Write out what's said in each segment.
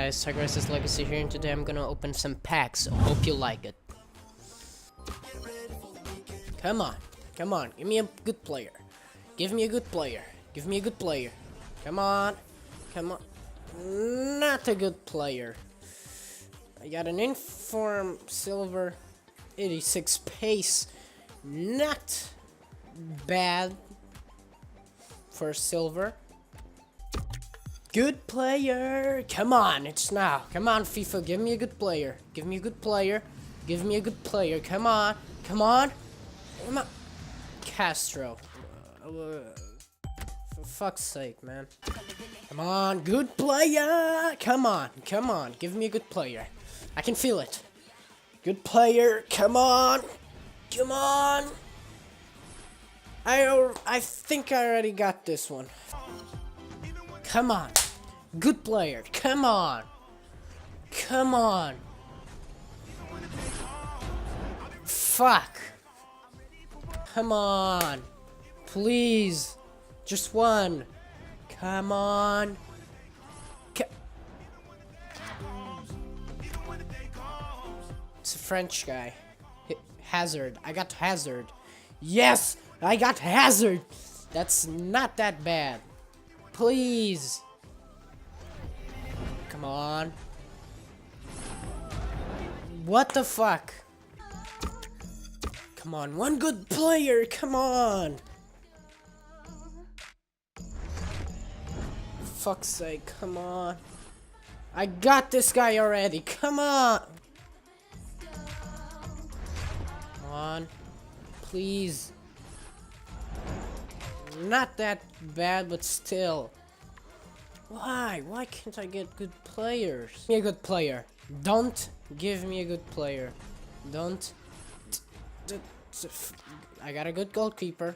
guys, Tigris' Legacy here, and today I'm gonna open some packs. I hope you like it. Come on, give me a good player. Give me a good player. Give me a good player. Come on. Not a good player. I got an inform silver, 86 pace. Not bad for silver. Good player. Come on, it's now. Come on, FIFA, give me a good player. Give me a good player. Give me a good player. Come on. Castro. For fuck's sake, man. Come on, good player. Come on. Give me a good player. I can feel it. Good player. Come on. I think I already got this one. Come on. Good player. Come on. Fuck. Come on. Please. Just one. Come on. It's a French guy. Hazard. I got Hazard. Yes! I got Hazard! That's not that bad. Please. Come on. What the fuck? Come on, one good player. Come on. For fuck's sake, come on. I got this guy already. Come on. Come on. Please. Not that bad, but still. Why? Why can't I get good players? Give me a good player. Don't give me a good player. Don't. I got a good goalkeeper.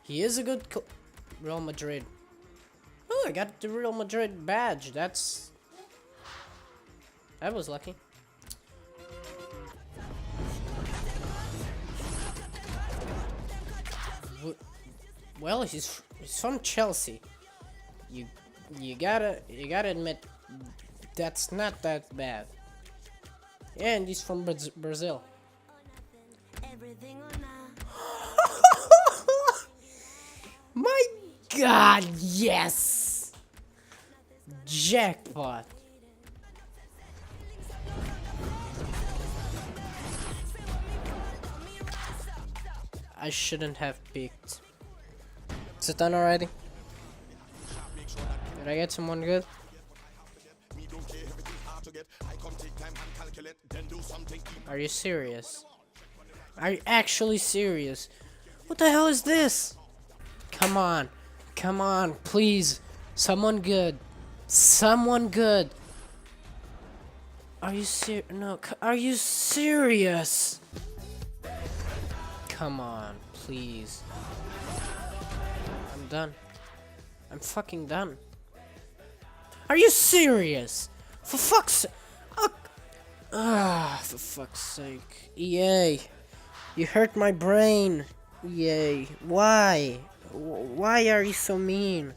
He is a good Real Madrid. Oh, I got the Real Madrid badge. That was lucky. Well, he's from Chelsea. You gotta admit that's not that bad. And he's from Brazil. My God, yes! Jackpot. I shouldn't have picked. Is it done already? Did I get someone good? Are you serious? Are you actually serious? What the hell is this? Come on, please. Someone good. Are you serious? No, are you serious? Come on, please. I'm done. I'm fucking done. Are you serious? For fuck's sake. For fuck's sake. EA. You hurt my brain. EA. Why? Why are you so mean?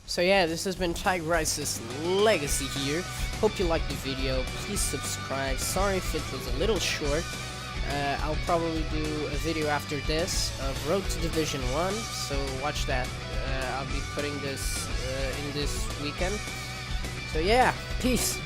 So yeah, this has been Tigris' Legacy here. Hope you liked the video. Please subscribe. Sorry if it was a little short. I'll probably do a video after this of Road to Division 1, so watch that. I'll be putting this in this weekend. So yeah, peace.